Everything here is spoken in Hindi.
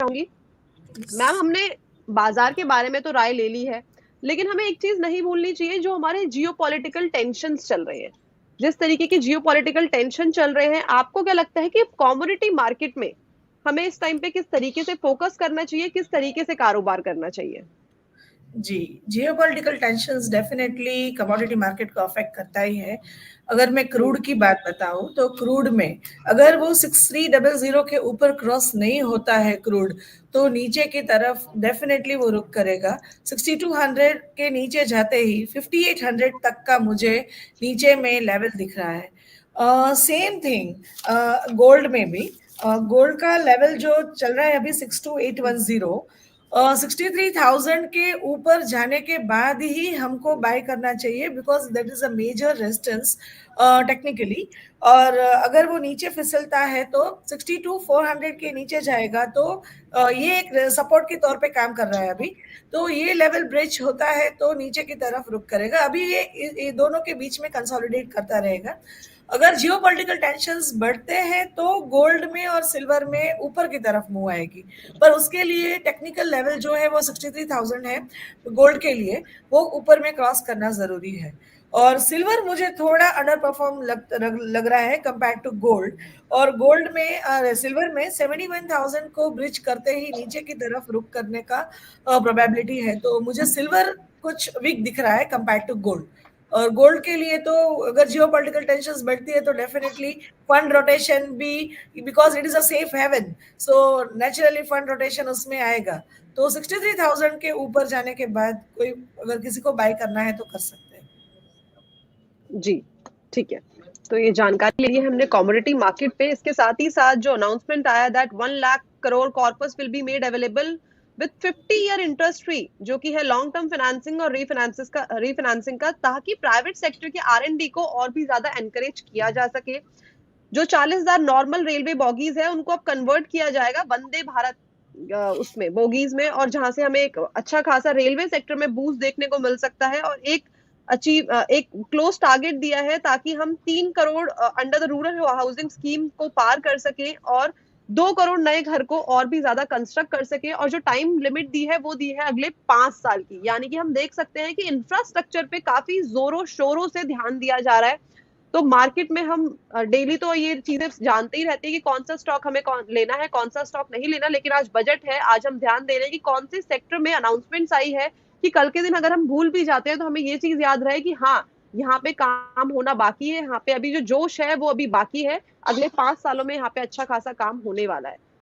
चाहूंगी। मैम, हमने बाजार के बारे में तो राय ले ली है, लेकिन हमें एक चीज नहीं भूलनी चाहिए, जो हमारे जियो पॉलिटिकल टेंशन चल रहे हैं। जिस तरीके के जियो पॉलिटिकल टेंशन चल रहे हैं, आपको क्या लगता है कि कमोडिटी मार्केट में हमें इस टाइम पे किस तरीके से फोकस करना चाहिए, किस तरीके से कारोबार करना चाहिए? जी, geopolitical tensions definitely commodity market को अफेक्ट करता ही है। अगर मैं क्रूड की बात बताऊं तो क्रूड में अगर वो 6300 के ऊपर क्रॉस नहीं होता है क्रूड, तो नीचे की तरफ डेफिनेटली वो रुक करेगा। 6200 के नीचे जाते ही 5800 तक का मुझे नीचे में लेवल दिख रहा है। सेम थिंग गोल्ड में भी। गोल्ड का लेवल जो चल रहा है अभी 62810, 63,000 के ऊपर जाने के बाद ही हमको बाय करना चाहिए, because that is a major resistance technically. और अगर वो नीचे फिसलता है तो 62,400 के नीचे जाएगा, तो ये एक सपोर्ट के तौर पे काम कर रहा है अभी। तो ये लेवल ब्रिज होता है तो नीचे की तरफ रुक करेगा। अभी ये दोनों के बीच में कंसोलिडेट करता रहेगा। अगर जियोपॉलिटिकल टेंशंस बढ़ते हैं तो गोल्ड में और सिल्वर में ऊपर की तरफ मूव आएगी, पर उसके लिए टेक्निकल लेवल जो है वो 63,000 है गोल्ड के लिए, वो ऊपर में क्रॉस करना जरूरी है। और सिल्वर मुझे थोड़ा अंडर परफॉर्म लग रहा है कंपेयर टू गोल्ड। और गोल्ड में सिल्वर में 71,000 को ब्रिज करते ही नीचे की तरफ रुक करने का प्रोबेबिलिटी है। तो मुझे सिल्वर कुछ वीक दिख रहा है कंपेयर टू गोल्ड। और गोल्ड के लिए तो अगर जियो पॉलिटिकल टेंशन बढ़ती है तो डेफिनेटली फंड रोटेशन भी, because it is a safe haven, so naturally fund rotation उसमें आएगा। तो 63,000 के ऊपर जाने के बाद कोई अगर किसी को बाय करना है तो कर सकते हैं। जी, ठीक है। तो ये जानकारी ली है हमने कमोडिटी मार्केट पे। इसके साथ ही साथ जो अनाउंसमेंट आया that 1 lakh crore corpus will be made available with 50 year interest free, जो कि है लॉन्ग टर्म फाइनेंसिंग और रीफाइनेंसिंग का, ताकि प्राइवेट सेक्टर के R&D को और भी ज्यादा एनकरेज किया जा सके। जो 40,000 नॉर्मल रेलवे बॉगीज है, उनको अब कन्वर्ट किया जाएगा वंदे भारत उसमें बोगीज में, और जहां से हमें एक अच्छा खासा रेलवे सेक्टर में बूस्ट देखने को मिल सकता है। और एक क्लोज टारगेट दिया है ताकि हम 3 crore under the rural housing scheme को पार कर सके, और 2 करोड़ नए घर को और भी ज्यादा कंस्ट्रक्ट कर सके। और जो टाइम लिमिट दी है वो दी है अगले 5 साल की। यानी कि हम देख सकते हैं कि इंफ्रास्ट्रक्चर पे काफी जोरों शोरों से ध्यान दिया जा रहा है। तो मार्केट में हम डेली तो ये चीजें जानते ही रहते हैं कि कौन सा स्टॉक हमें लेना है, कौन सा स्टॉक नहीं लेना। लेकिन आज बजट है, आज हम ध्यान दे रहे हैं कि कौन से सेक्टर में अनाउंसमेंट्स आई है, कि कल के दिन अगर हम भूल भी जाते हैं तो हमें ये चीज याद रहे कि हाँ, यहाँ पे काम होना बाकी है, यहाँ पे अभी जो जोश है वो अभी बाकी है। अगले 5 सालों में यहाँ पे अच्छा खासा काम होने वाला है।